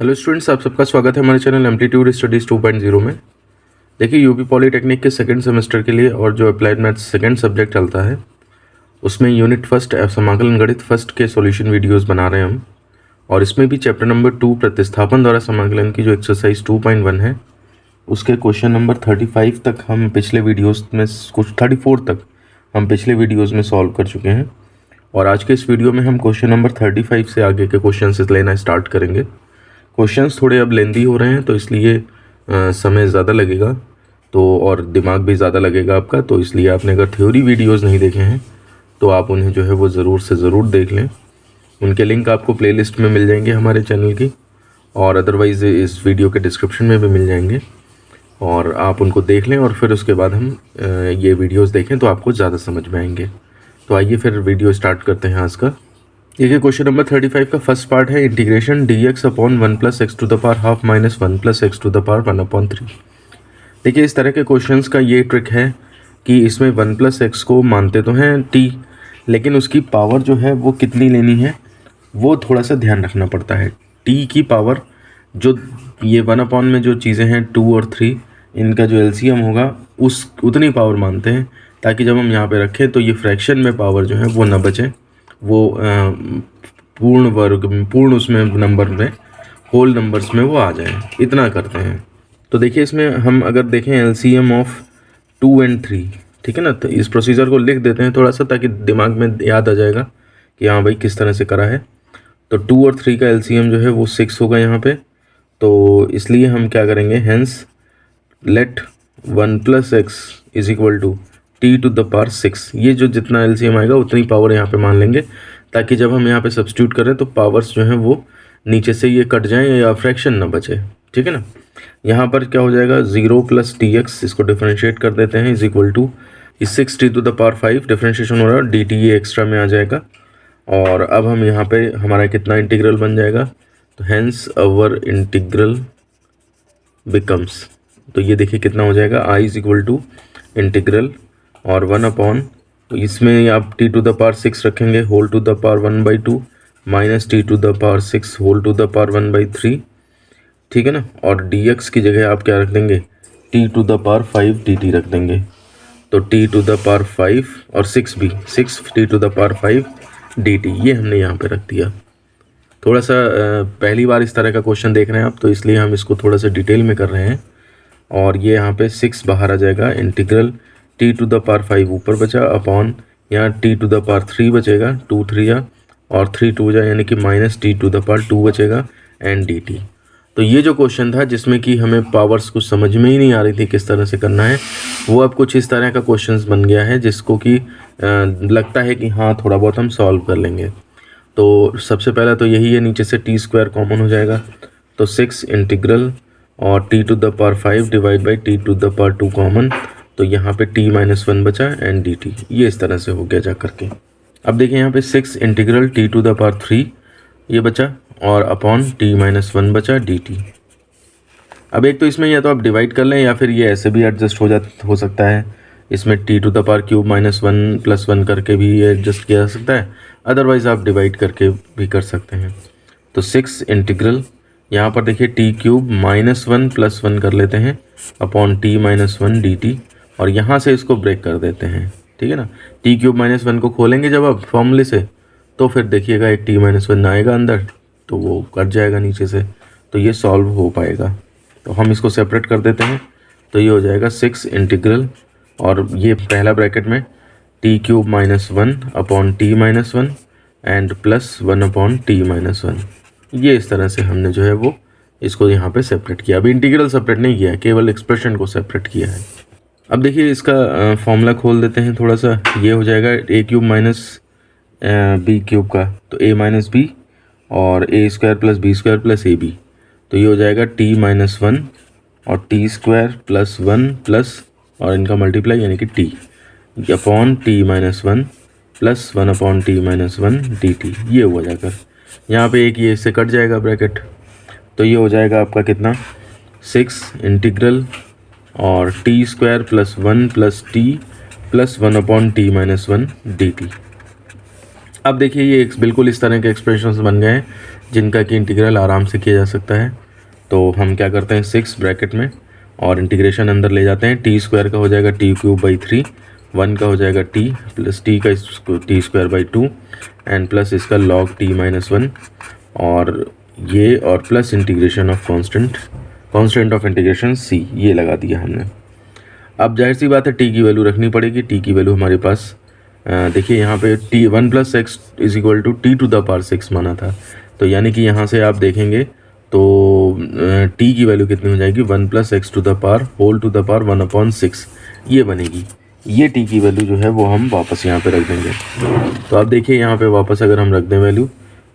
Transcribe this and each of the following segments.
Hello students, आप सबका स्वागत है हमारे चैनल एम्पलीट्यूड स्टडीज़ 2.0 में। देखिए, यूपी पॉलीटेक्निक के सेकंड सेमेस्टर के लिए और जो अप्लाइड मैथ्स सेकंड सब्जेक्ट चलता है उसमें यूनिट फर्स्ट समाकलन गणित फर्स्ट के सॉल्यूशन वीडियोस बना रहे हैं हम। और इसमें भी चैप्टर नंबर 2 प्रतिस्थापन द्वारा समाकलन की जो एक्सरसाइज 2.1 है उसके क्वेश्चन नंबर 35 तक हम पिछले वीडियोज़ में, कुछ 34 तक हम पिछले वीडियोज़ में सॉल्व कर चुके हैं। और आज के इस वीडियो में हम क्वेश्चन नंबर 35 से आगे के क्वेश्चन लेना स्टार्ट करेंगे। क्वेश्चंस थोड़े अब लेंदी हो रहे हैं तो इसलिए समय ज़्यादा लगेगा और दिमाग भी ज़्यादा लगेगा आपका, तो इसलिए आपने अगर थ्योरी वीडियोस नहीं देखे हैं तो आप उन्हें जो है वो ज़रूर से ज़रूर देख लें। उनके लिंक आपको प्लेलिस्ट में मिल जाएंगे हमारे चैनल की, और अदरवाइज़ इस वीडियो के डिस्क्रिप्शन में भी मिल जाएंगे, और आप उनको देख लें और फिर उसके बाद हम ये वीडियोस देखें तो आपको ज़्यादा समझ में आएंगे। तो आइए फिर वीडियो स्टार्ट करते हैं आज का। देखिए, क्वेश्चन नंबर 35 का फर्स्ट पार्ट है integration dx upon 1 plus x to the power half minus 1 plus x to the power 1/3। देखिए, इस तरह के क्वेश्चंस का ये ट्रिक है कि इसमें 1 प्लस एक्स को मानते तो हैं t, लेकिन उसकी पावर जो है वो कितनी लेनी है वो थोड़ा सा ध्यान रखना पड़ता है। t की पावर जो ये 1 में जो चीज़ें हैं 2 और 3, इनका जो एलसीएम होगा उस उतनी पावर मानते हैं, ताकि जब हम यहाँ पे रखें तो ये फ्रैक्शन में पावर जो है वो ना बचे, वो पूर्ण वर्ग पूर्ण उसमें नंबर में, होल नंबर्स में वो आ जाए, इतना करते हैं। तो देखिए, इसमें हम अगर देखें एलसीएम ऑफ 2 और 3, ठीक है ना, तो इस प्रोसीजर को लिख देते हैं थोड़ा सा ताकि दिमाग में याद आ जाएगा कि हाँ भाई किस तरह से करा है। तो 2 और 3 का एलसीएम जो है वो 6 होगा यहाँ पे, तो इसलिए हम क्या करेंगे, hence let 1 plus x is equal to t to the power 6। ये जो जितना एलसीएम आएगा उतनी पावर यहाँ पे मान लेंगे, ताकि जब हम यहाँ पे सब्स्टिट्यूट करें तो पावर्स जो हैं वो नीचे से ये कट जाएं या फ्रैक्शन ना बचे, ठीक है ना। यहाँ पर क्या हो जाएगा, 0 प्लस टी एक्स, इसको डिफ्रेंशिएट कर देते हैं, is equal to 6 t to the power 5, differentiation हो रहा है, डी टी ये एक्स्ट्रा में आ जाएगा। और अब हम यहाँ पे हमारा कितना इंटीग्रल बन जाएगा, तो हेंस अवर इंटीग्रल बिकम्स, तो ये देखिए कितना हो जाएगा, I is equal to integral और 1 अपॉन, तो इसमें आप टी टू द पावर 6 रखेंगे, whole to the power 1/2 minus t to the power 6 whole to the power 1/3, ठीक है ना। और dx की जगह आप क्या रख देंगे, t to the power 5 dt रख देंगे। तो टी टू द पावर 5 और 6 भी, 6 t to the power 5 dt, ये हमने यहाँ पे रख दिया। थोड़ा सा पहली बार इस तरह का क्वेश्चन देख रहे हैं आप, तो इसलिए हम इसको थोड़ा सा डिटेल में कर रहे हैं। और ये यहाँ पे 6 बाहर आ जाएगा, integral t to the power 5 ऊपर बचा, अपॉन यहाँ टी टू द पावर 3 बचेगा, 2 3 या और 3 2 जा, यानी कि minus t to the power 2 बचेगा एंड डी टी। तो ये जो क्वेश्चन था जिसमें कि हमें पावर्स कुछ समझ में ही नहीं आ रही थी किस तरह से करना है, वो अब कुछ इस तरह का क्वेश्चन बन गया है जिसको कि लगता है कि हाँ थोड़ा बहुत हम सॉल्व कर लेंगे। तो सबसे पहला तो यही है, नीचे से टी स्क्वायर कॉमन हो जाएगा, तो 6 इंटीग्रल और t to the power 5 divide by t to the power 2 common, तो यहाँ पे t-1 बचा एंड dt, ये इस तरह से हो गया जा करके। अब देखिए यहाँ पे 6 integral t to the power 3 ये बचा, और अपॉन t-1 बचा dt। अब एक तो इसमें या तो आप डिवाइड कर लें या फिर ये ऐसे भी एडजस्ट हो सकता है, इसमें t to the power cube -1 + 1 करके भी ये एडजस्ट किया जा सकता है, अदरवाइज़ आप डिवाइड करके भी कर सकते हैं। तो 6 इंटीग्रल यहाँ पर देखिए t³ -1 + 1 कर लेते हैं, अपॉन t-1 dt, और यहाँ से इसको ब्रेक कर देते हैं, ठीक है ना। t³ -1 को खोलेंगे जब आप फॉर्मूले से, तो फिर देखिएगा एक t-1 आएगा अंदर, तो वो कट जाएगा नीचे से, तो ये सॉल्व हो पाएगा। तो हम इसको सेपरेट कर देते हैं, तो ये हो जाएगा 6 इंटीग्रल, और ये पहला ब्रैकेट में t³ -1 upon t-1 and plus 1 upon t-1। ये इस तरह से हमने जो है वो इसको यहाँ पे सेपरेट किया। अभी इंटीग्रल सेपरेट नहीं किया है, केवल एक्सप्रेशन को सेपरेट किया है। अब देखिए इसका फॉर्मूला खोल देते हैं थोड़ा सा, ये हो जाएगा a³ - b³ का, तो a - b और a² + b² + ab, तो ये हो जाएगा t-1 और t² + 1 प्लस और इनका मल्टीप्लाई यानी कि t upon t-1 plus 1 upon t-1 dt, ये हुआ जाकर। यहाँ पे एक ये इससे कट जाएगा ब्रैकेट, तो ये हो जाएगा आपका कितना, 6 इंटीग्रल और t² + 1 + t plus 1 upon t-1 dt। अब देखिए ये बिल्कुल इस तरह के एक्सप्रेशंस बन गए हैं जिनका कि इंटीग्रल आराम से किया जा सकता है। तो हम क्या करते हैं 6 ब्रैकेट में और इंटीग्रेशन अंदर ले जाते हैं। टी स्क्वायर का हो जाएगा टी क्यूब बाई 3, 1 का हो जाएगा टी प्लस टी का T square by 2 and plus इसका लॉग टी माइनस 1 और ये और plus integration of constant of integration C, ये लगा दिया हमने। अब जाहिर सी बात है टी की वैल्यू रखनी पड़ेगी। टी की वैल्यू हमारे पास देखिए यहाँ पे t 1 plus x is equal to t to the power 6 माना था। तो यानी कि यहाँ से आप देखेंगे तो टी की वैल्यू कितनी हो जाएगी 1 plus x to the power whole to the power 1/6 ये बनेगी। ये टी की वैल्यू जो है वो हम वापस यहाँ पे रख देंगे। तो आप देखिए यहाँ पे वापस अगर हम रख दें वैल्यू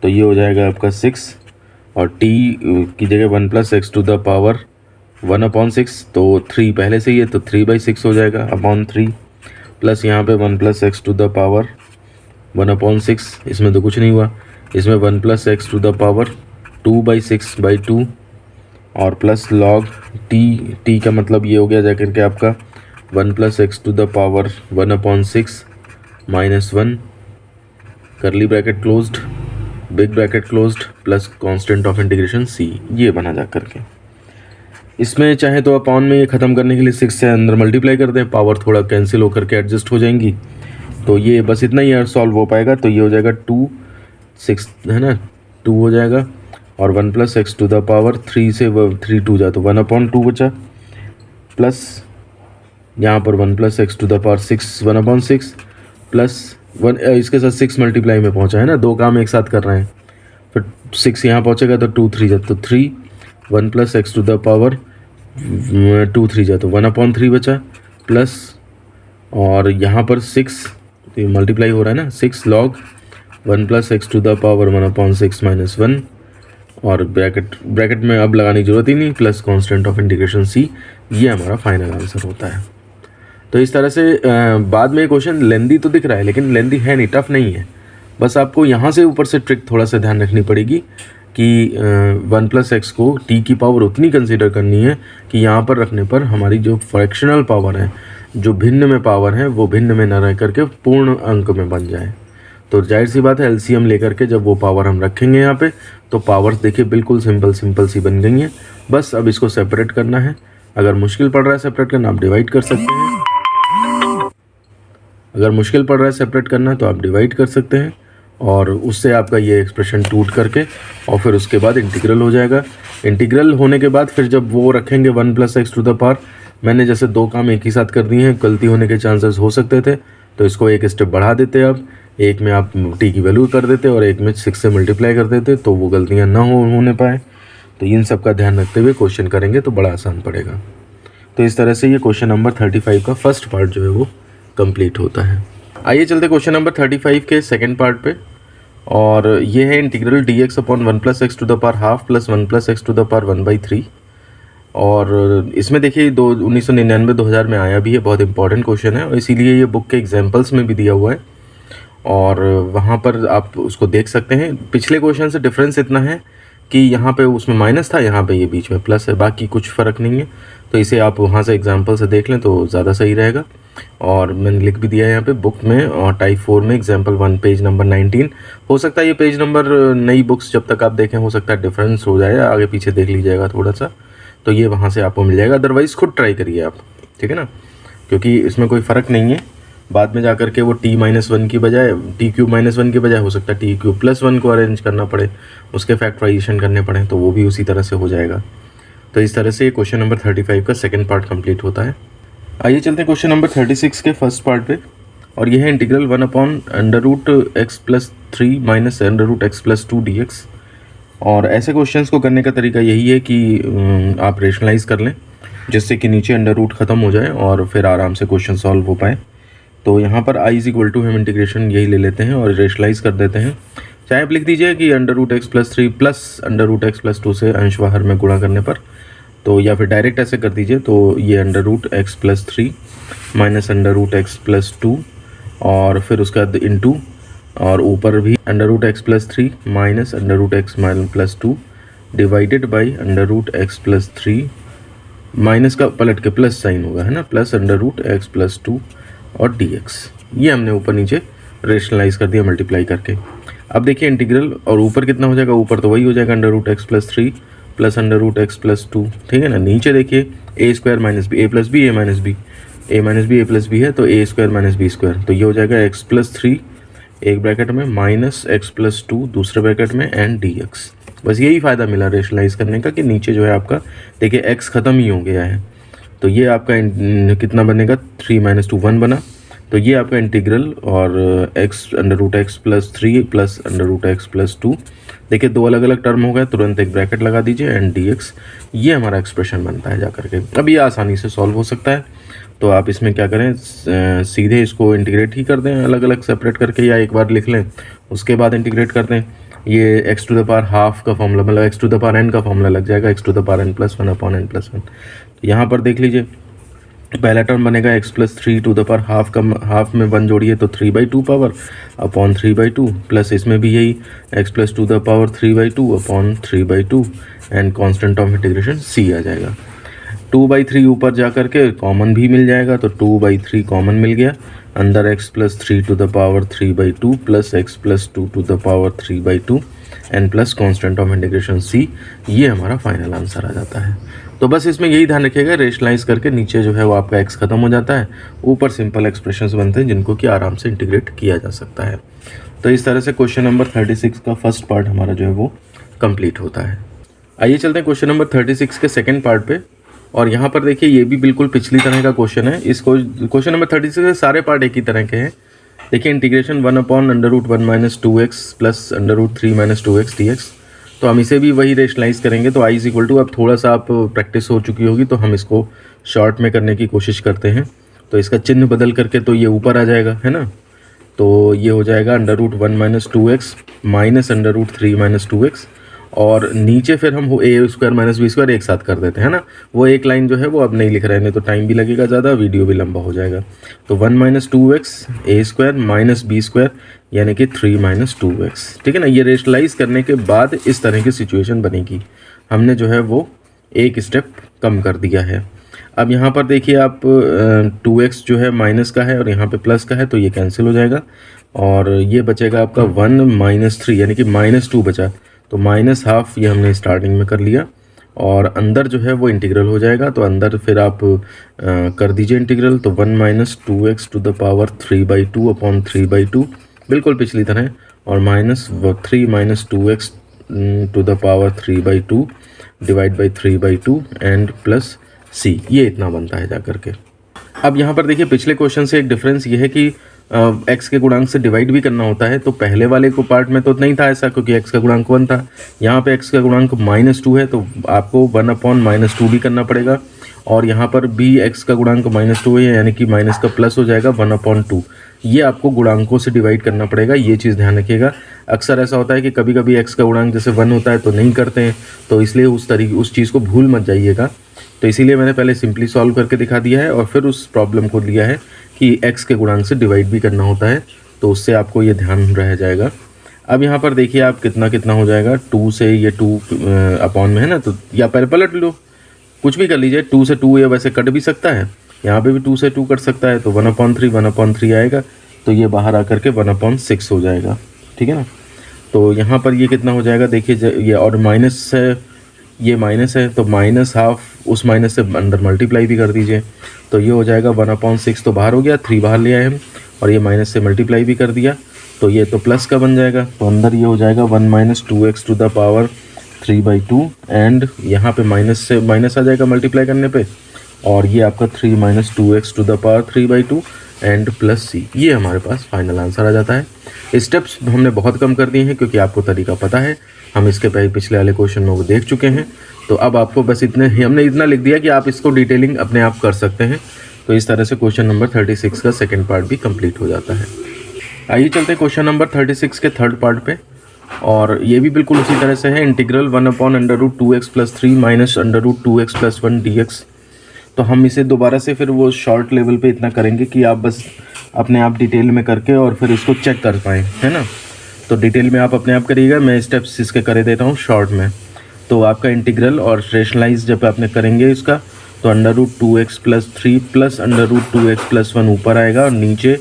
तो ये हो जाएगा आपका 6 और टी की जगह 1 plus x to the power 1/6 तो 3 पहले से ही है तो 3/6 हो जाएगा अपॉन 3 प्लस यहाँ पे 1 plus x to the power 1/6, इसमें तो कुछ नहीं हुआ, इसमें 1 plus x to the power 2/6/2 और प्लस लॉग टी का मतलब ये हो गया जाकर के आपका 1 plus x to the power 1/6 minus 1 करली bracket closed big bracket closed plus constant of integration C, ये बना जा करके। इसमें चाहे तो अपॉन में ये ख़त्म करने के लिए 6 से अंदर मल्टीप्लाई कर दें, पावर थोड़ा कैंसिल होकर के एडजस्ट हो जाएंगी। तो ये बस इतना ही सॉल्व हो पाएगा। तो ये हो जाएगा 2 6 है ना 2 हो जाएगा और 1 plus x to the power 3 से 3 2 जा तो 1/2 बचा प्लस यहाँ पर 1 plus x to the power 6 1/6 plus 1 इसके साथ 6 मल्टीप्लाई में पहुँचा है ना, दो काम एक साथ कर रहे हैं। फिर 6 यहाँ पहुँचेगा तो 2 3 जा तो 3 1 plus x to the power 2 3 जा तो 1/3 बचा प्लस और यहाँ पर 6 तो मल्टीप्लाई हो रहा है ना 6 log 1 plus x to the power 1/6 minus 1 और ब्रैकेट में अब लगाने की ज़रूरत ही नहीं plus constant of integration C, ये हमारा फाइनल आंसर होता है। तो इस तरह से बाद में क्वेश्चन लेंदी तो दिख रहा है लेकिन लेंदी है नहीं, टफ नहीं है। बस आपको यहाँ से ऊपर से ट्रिक थोड़ा सा ध्यान रखनी पड़ेगी कि 1 प्लस एक्स को टी की पावर उतनी कंसीडर करनी है कि यहाँ पर रखने पर हमारी जो फ्रैक्शनल पावर है, जो भिन्न में पावर है, वो भिन्न में न रह करके पूर्ण अंक में बन जाए। तो जाहिर सी बात है एलसीएम लेकर के जब वो पावर हम रखेंगे यहाँ पे तो पावर्स देखिए बिल्कुल सिंपल सी बन गई हैं। बस अब इसको सेपरेट करना है। अगर मुश्किल पड़ रहा है सेपरेट करना आप डिवाइड कर सकते हैं, अगर मुश्किल पड़ रहा है सेपरेट करना तो आप डिवाइड कर सकते हैं और उससे आपका ये एक्सप्रेशन टूट करके और फिर उसके बाद इंटीग्रल हो जाएगा। इंटीग्रल होने के बाद फिर जब वो रखेंगे 1 plus x to the power, मैंने जैसे दो काम एक ही साथ कर दिए हैं, गलती होने के चांसेस हो सकते थे तो इसको एक स्टेप बढ़ा देते। अब एक में आप टी की वैल्यू कर देते और एक में 6 से मल्टीप्लाई कर देते तो वो गलतियाँ ना होने पाए। तो इन सब का ध्यान रखते हुए क्वेश्चन करेंगे तो बड़ा आसान पड़ेगा। तो इस तरह से ये क्वेश्चन नंबर 35 का फर्स्ट पार्ट जो है वो कंप्लीट होता है। आइए चलते क्वेश्चन नंबर 35 के सेकंड पार्ट पे और ये है integral dx upon 1 plus x to the power half plus 1 plus x to the power 1/3। और इसमें देखिए 1999-2000 में आया भी है, बहुत इंपॉर्टेंट क्वेश्चन है और इसीलिए ये बुक के एग्जाम्पल्स में भी दिया हुआ है और वहाँ पर आप उसको देख सकते हैं। पिछले क्वेश्चन से डिफरेंस इतना है कि यहाँ पे उसमें माइनस था, यहाँ पे ये बीच में प्लस है, बाकी कुछ फ़र्क नहीं है। तो इसे आप वहाँ से एग्जाम्पल से देख लें तो ज़्यादा सही रहेगा। और मैंने लिख भी दिया है यहाँ पे बुक में और टाइप 4 में एग्जाम्पल 1 पेज नंबर 19। हो सकता है ये पेज नंबर नई बुक्स जब तक आप देखें हो सकता है डिफरेंस हो जाए, आगे पीछे देख लीजिएगा थोड़ा सा, तो ये वहाँ से आपको मिल जाएगा। अदरवाइज़ खुद ट्राई करिए आप, ठीक है ना, क्योंकि इसमें कोई फ़र्क नहीं है। बाद में जाकर के वो t-1 की बजाय t³ - 1 की बजाय हो सकता है t³ + 1 को अरेंज करना पड़े, उसके फैक्टराइजेशन करने पड़े, तो वो भी उसी तरह से हो जाएगा। तो इस तरह से ये क्वेश्चन नंबर 35 का सेकंड पार्ट कंप्लीट होता है। आइए चलते हैं क्वेश्चन नंबर 36 के फर्स्ट पार्ट पे और यह है इंटीग्रल 1/√x + 3 - √x + 2 dx। और ऐसे क्वेश्चंस को करने का तरीका यही है कि आप रेशनलाइज कर लें जिससे कि नीचे अंडर रूट ख़त्म हो जाए और फिर आराम से क्वेश्चन सॉल्व हो पाए। तो यहाँ पर i = हम इंटीग्रेशन यही ले लेते हैं और रेशनलाइज कर देते हैं। चाहे आप लिख दीजिए कि √x + 3 + √x + 2 से अंश बाहर में गुणा करने पर, तो या फिर डायरेक्ट ऐसे कर दीजिए। तो ये √x + 3 - √x + 2 और फिर उसका इंटू और ऊपर भी √x + 3 - √x + 2 divided by √x + 3 minus का पलट के प्लस साइन होगा, है ना, प्लस √x + 2 और dx। ये हमने ऊपर नीचे रेशनलाइज कर दिया मल्टीप्लाई करके। अब देखिए इंटीग्रल, और ऊपर कितना हो जाएगा, ऊपर तो वही हो जाएगा under root x plus 3 plus under root x plus 2, ठीक है ना। नीचे देखिए a square minus b, a plus b, a minus b, a minus b, a plus b है तो a square minus b square, तो ये हो जाएगा एक्स प्लस 3 एक ब्रैकेट में माइनस एक्स प्लस 2 दूसरे ब्रैकेट में एंड डी एक्स। बस यही फ़ायदा मिला रेशनलाइज करने का कि नीचे जो है आपका देखिए एक्स ख़त्म ही हो गया है, तो ये आपका कितना बनेगा 3 माइनस 2 1 बना। तो ये आपका इंटीग्रल और x under root x plus 3 plus under root x plus 2, देखिए दो अलग अलग टर्म हो गए, तुरंत एक ब्रैकेट लगा दीजिए एंड डी एक्स, ये हमारा एक्सप्रेशन बनता है जा करके। अब ये आसानी से सॉल्व हो सकता है, तो आप इसमें क्या करें, सीधे इसको इंटीग्रेट ही कर दें अलग अलग सेपरेट करके, या एक बार लिख लें उसके बाद इंटीग्रेट कर दें। ये x to the power half का फॉर्मूला, मतलब x to the power n का फॉर्मूला लग जाएगा, x to the power n plus 1 upon n plus 1। तो यहाँ पर देख लीजिए पहला टर्म बनेगा x plus 3 to the power half का, हाफ में 1 जोड़िए तो 3/2 पावर अपॉन 3/2, प्लस इसमें भी यही X plus 2 the power 3/2 upon 3/2 and constant of integration C आ जाएगा। 2/3 ऊपर जा करके कॉमन भी मिल जाएगा, तो 2/3 कॉमन मिल गया, अंदर x plus 3 to the power 3/2 plus x plus 2 to the power 3/2 and plus constant of integration c, ये हमारा फाइनल आंसर आ जाता है। तो बस इसमें यही ध्यान रखिएगा, रेशनलाइज करके नीचे जो है वो आपका x खत्म हो जाता है, ऊपर सिंपल एक्सप्रेशंस बनते हैं जिनको कि आराम से इंटीग्रेट किया जा सकता है। तो इस तरह से क्वेश्चन नंबर 36 का फर्स्ट पार्ट हमारा जो है वो कंप्लीट होता है। आइए चलते हैं क्वेश्चन नंबर 36 के सेकेंड पार्ट पे, और यहाँ पर देखिए ये भी बिल्कुल पिछली तरह का क्वेश्चन है। इस क्वेश्चन नंबर 36 के सारे पार्ट एक ही तरह के हैं। देखिए integration 1 upon under root 1 minus 2x plus under root 3 minus 2x dx, तो हम इसे भी वही रेशनलाइज करेंगे। तो आई इज इक्वल टू, अब थोड़ा सा आप प्रैक्टिस हो चुकी होगी तो हम इसको शॉर्ट में करने की कोशिश करते हैं। तो इसका चिन्ह बदल करके तो ये ऊपर आ जाएगा, है ना, तो ये हो जाएगा under root 1 minus 2x minus under root 3 minus 2x, और नीचे फिर हम a square minus b square एक साथ कर देते हैं ना। वो एक लाइन जो है वो अब नहीं लिख रहे हैं, तो टाइम भी लगेगा ज़्यादा, वीडियो भी लंबा हो जाएगा। तो 1 माइनस 2x ए स्क्वायर माइनस बी स्क्वायर यानी कि 3 माइनस 2x, ठीक है ना। ये रेशनलाइज करने के बाद इस तरह की सिचुएशन बनेगी, हमने जो है वो एक स्टेप कम कर दिया है। अब यहाँ पर देखिए आप 2x जो है माइनस का है और यहाँ पे प्लस का है, तो ये कैंसिल हो जाएगा और ये बचेगा आपका 1 माइनस 3 यानी कि माइनस 2 बचा, तो माइनस हाफ ये हमने स्टार्टिंग में कर लिया, और अंदर जो है वो इंटीग्रल हो जाएगा। तो अंदर फिर आप कर दीजिए इंटीग्रल, तो 1 minus 2x to the power 3/2 upon 3/2 बिल्कुल पिछली तरह, और minus 3 minus 2x to the power 3/2 divide by 3/2 and plus c, ये इतना बनता है जा करके। अब यहाँ पर देखिए पिछले क्वेश्चन से एक डिफरेंस ये है कि x के गुणांक से डिवाइड भी करना होता है, तो पहले वाले को पार्ट में तो नहीं था ऐसा, क्योंकि x का गुणांक 1 था। यहाँ पे x का गुणांक -2 है, तो आपको 1 अपॉन -2 भी करना पड़ेगा, और यहाँ पर भी x का गुणांक -2 है यानी कि माइनस का प्लस हो जाएगा 1/2, ये आपको गुणांकों से डिवाइड करना पड़ेगा, ये चीज़ ध्यान रखिएगा। अक्सर ऐसा होता है कि कभी कभी x का गुणांक जैसे 1 होता है तो नहीं करते हैं, तो इसलिए उस चीज़ को भूल मत जाइएगा। तो इसीलिए मैंने पहले सिंपली सॉल्व करके दिखा दिया है और फिर उस प्रॉब्लम को लिया है कि x के गुणांक से डिवाइड भी करना होता है, तो उससे आपको ये ध्यान रह जाएगा। अब यहाँ पर देखिए आप कितना कितना हो जाएगा, 2 से ये 2 अपॉन में है ना, तो या पलट लो, कुछ भी कर लीजिए, 2 से 2 ये वैसे कट भी सकता है, यहाँ पे भी 2 से 2 कट सकता है, तो 1/3 आएगा, तो ये बाहर आकर के 1/6 हो जाएगा, ठीक है ना। तो यहाँ पर ये कितना हो जाएगा देखिए, ये और माइनस है, ये माइनस है, तो माइनस हाफ उस माइनस से अंदर मल्टीप्लाई भी कर दीजिए, तो ये हो जाएगा 1/6 तो बाहर हो गया, 3 बाहर ले आए हम, और ये माइनस से मल्टीप्लाई भी कर दिया, तो ये तो प्लस का बन जाएगा, तो अंदर ये हो जाएगा 1 minus 2x to the power 3/2 and यहाँ पे माइनस से माइनस आ जाएगा मल्टीप्लाई करने पे, और ये आपका 3 minus 2x to the power 3/2 and plus c, ये हमारे पास फाइनल आंसर आ जाता है। स्टेप्स हमने बहुत कम कर दिए हैं क्योंकि आपको तरीका पता है, हम इसके पहले पिछले वाले क्वेश्चन में वो देख चुके हैं, तो अब आपको बस हमने इतना लिख दिया कि आप इसको डिटेलिंग अपने आप कर सकते हैं। तो इस तरह से क्वेश्चन नंबर 36 का सेकेंड पार्ट भी कंप्लीट हो जाता है। आइए चलते हैं क्वेश्चन नंबर 36 के थर्ड पार्ट पे, और ये भी बिल्कुल उसी तरह से है, integral 1/√2x + 3 minus √2x + 1 dx। तो हम इसे दोबारा से फिर वो शॉर्ट लेवल पे इतना करेंगे कि आप बस अपने आप डिटेल में करके और फिर इसको चेक कर पाएँ, है ना। तो डिटेल में आप अपने आप करिएगा, मैं स्टेप्स इसके कर देता हूँ शॉर्ट में। तो आपका इंटीग्रल और रेशनलाइज जब आपने करेंगे इसका, तो √2x + 3 प्लस √2x + 1 ऊपर आएगा, और नीचे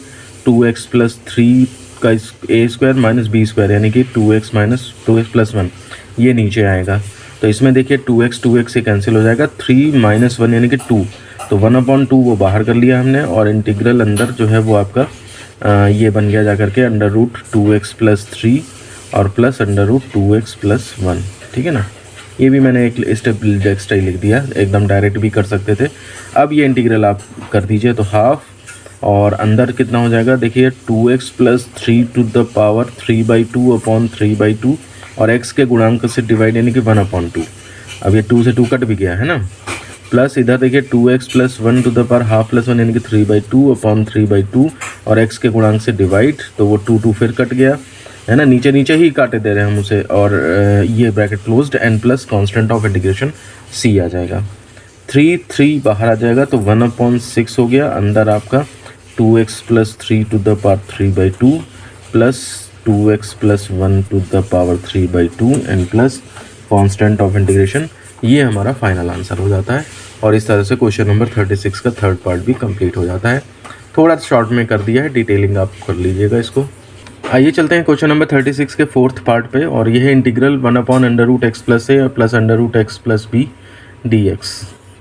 2x + 3 का ए स्क्वायर माइनस बी स्क्वायर यानी कि 2x माइनस 2x प्लस 1 ये नीचे आएगा। तो इसमें देखिए 2x से कैंसिल हो जाएगा, 3 माइनस 1 यानी कि 2, तो 1/2 वो बाहर कर लिया हमने, और इंटीग्रल अंदर जो है वो आपका ये बन गया जाकर के √2x प्लस 3 और प्लस √2x प्लस 1। ठीक है ना, ये भी मैंने एक स्टेप एक्स्ट्रा लिख दिया, एकदम डायरेक्ट भी कर सकते थे। अब ये इंटीग्रल आप कर दीजिए तो हाफ, और अंदर कितना हो जाएगा देखिए 2x plus 3 to the power 3/2 upon 3/2, और x के गुणांक से डिवाइड यानी कि 1/2। अब ये 2 से 2 कट भी गया है ना, प्लस इधर देखिए 2x plus 1 to the power half plus 1 यानी कि 3/2 अपॉन 3/2, और x के गुणांक से डिवाइड, तो वो 2 फिर कट गया है ना, नीचे नीचे ही काटे दे रहे हैं हम उसे, और ये bracket closed, and plus constant of integration c आ जाएगा। 3 बाहर आ जाएगा तो 1/6 हो गया, अंदर आपका 2x plus 3 to the power 3/2 plus 2x plus 1 to the power 3/2 and plus constant of integration. ये हमारा फाइनल आंसर हो जाता है, और इस तरह से क्वेश्चन नंबर 36 का थर्ड पार्ट भी कंप्लीट हो जाता है। थोड़ा शॉर्ट में कर दिया है, डिटेलिंग आप कर लीजिएगा इसको। आइए चलते हैं क्वेश्चन नंबर 36 के फोर्थ पार्ट पे, और यह है integral 1/√x plus a plus √x plus b dx।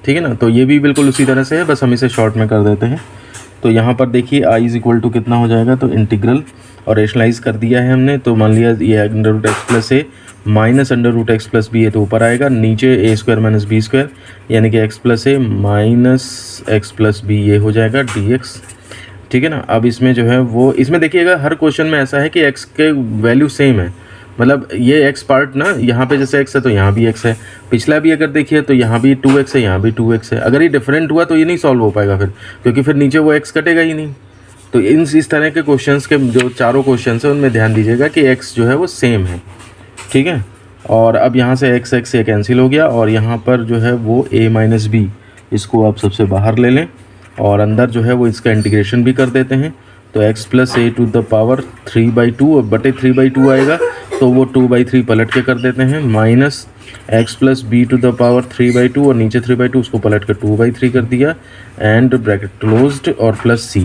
ठीक है ना, तो ये भी बिल्कुल उसी तरह से है, बस हम इसे शॉर्ट में कर देते हैं। तो यहाँ पर देखिए i इज इक्वल टू कितना हो जाएगा, तो इंटीग्रल और रेशनलाइज कर दिया है हमने, तो मान लिया ये √x plus a minus √x plus b है, तो ऊपर आएगा, नीचे a square minus b square यानी कि x plus a minus x plus b ये हो जाएगा dx। ठीक है ना, अब इसमें जो है वो, इसमें देखिएगा हर क्वेश्चन में ऐसा है कि x के वैल्यू सेम है, मतलब ये x पार्ट ना, यहाँ पे जैसे x है तो यहाँ भी x है, पिछला भी अगर देखिए तो यहाँ भी 2x है, यहाँ भी 2x है। अगर ये डिफरेंट हुआ तो ये नहीं सॉल्व हो पाएगा फिर, क्योंकि फिर नीचे वो x कटेगा ही नहीं। तो इस तरह के क्वेश्चंस के जो चारों क्वेश्चन है उनमें ध्यान दीजिएगा कि x जो है वो सेम है। ठीक है, और अब यहाँ से x से कैंसिल हो गया, और यहाँ पर जो है वो a माइनस बी, इसको आप सबसे बाहर ले लें, और अंदर जो है वो इसका इंटीग्रेशन भी कर देते हैं। तो x plus a to the power 3/2 और बटे 3/2 आएगा, तो वो 2/3 पलट के कर देते हैं, minus x plus b to the power 3/2 और नीचे 3/2 उसको पलट कर 2/3 कर दिया, एंड ब्रैकेट क्लोज्ड और प्लस c।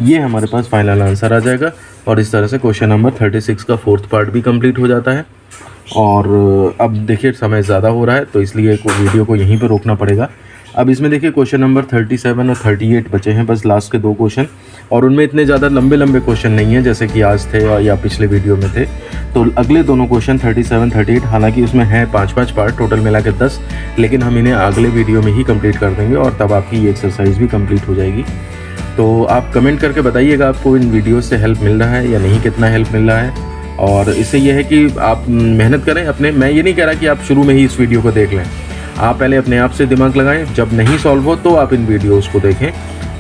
ये हमारे पास फाइनल आंसर आ जाएगा, और इस तरह से क्वेश्चन नंबर 36 का फोर्थ पार्ट भी कंप्लीट हो जाता है। और अब देखिए समय ज़्यादा हो रहा है, तो इसलिए वीडियो को यहीं पर रोकना पड़ेगा। अब इसमें देखिए क्वेश्चन नंबर 37 और 38 बचे हैं, बस लास्ट के 2 क्वेश्चन, और उनमें इतने ज़्यादा लंबे क्वेश्चन नहीं हैं जैसे कि आज थे या पिछले वीडियो में थे। तो अगले दोनों क्वेश्चन 37, 38, हालांकि उसमें हैं 5-5 पार्ट, टोटल मिला के 10, लेकिन हम इन्हें अगले वीडियो में ही कंप्लीट कर देंगे, और तब आपकी ये एक्सरसाइज भी कंप्लीट हो जाएगी। तो आप कमेंट करके बताइएगा आपको इन वीडियो से हेल्प मिल रहा है या नहीं, कितना हेल्प मिल रहा है। और इससे यह है कि आप मेहनत करें अपने, मैं ये नहीं कह रहा कि आप शुरू में ही इस वीडियो को देख लें, आप पहले अपने आप से दिमाग लगाएं, जब नहीं सॉल्व हो तो आप इन वीडियोस को देखें,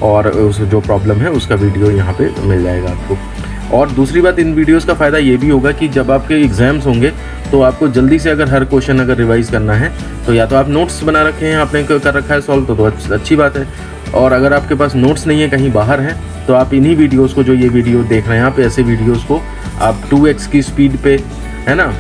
और उस जो प्रॉब्लम है उसका वीडियो यहाँ पे मिल जाएगा आपको। और दूसरी बात, इन वीडियोस का फ़ायदा ये भी होगा कि जब आपके एग्ज़ाम्स होंगे तो आपको जल्दी से अगर हर क्वेश्चन अगर रिवाइज़ करना है, तो या तो आप नोट्स बना रखे हैं, आपने कर रखा है सॉल्व, तो अच्छी बात है। और अगर आपके पास नोट्स नहीं है, कहीं बाहर हैं, तो आप इन्हीं वीडियोज़ को, जो ये वीडियो देख रहे हैं आप, ऐसे वीडियोज़ को आप 2x की स्पीड पे, है ना,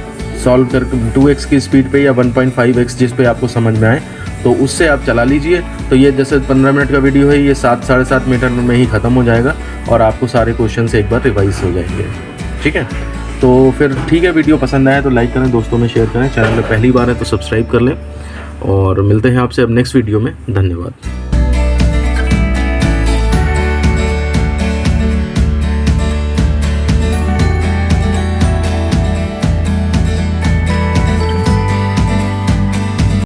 सॉल्व कर 2x की स्पीड पे या 1.5x जिस पे आपको समझ में आए, तो उससे आप चला लीजिए। तो ये जैसे 15 मिनट का वीडियो है, ये 7-7.5 मिनट में ही ख़त्म हो जाएगा, और आपको सारे क्वेश्चन से एक बार रिवाइज हो जाएंगे। ठीक है, तो फिर ठीक है, वीडियो पसंद आया तो लाइक करें, दोस्तों में शेयर करें, चैनल में पहली बार है तो सब्सक्राइब कर लें, और मिलते हैं आपसे अब नेक्स्ट वीडियो में। धन्यवाद।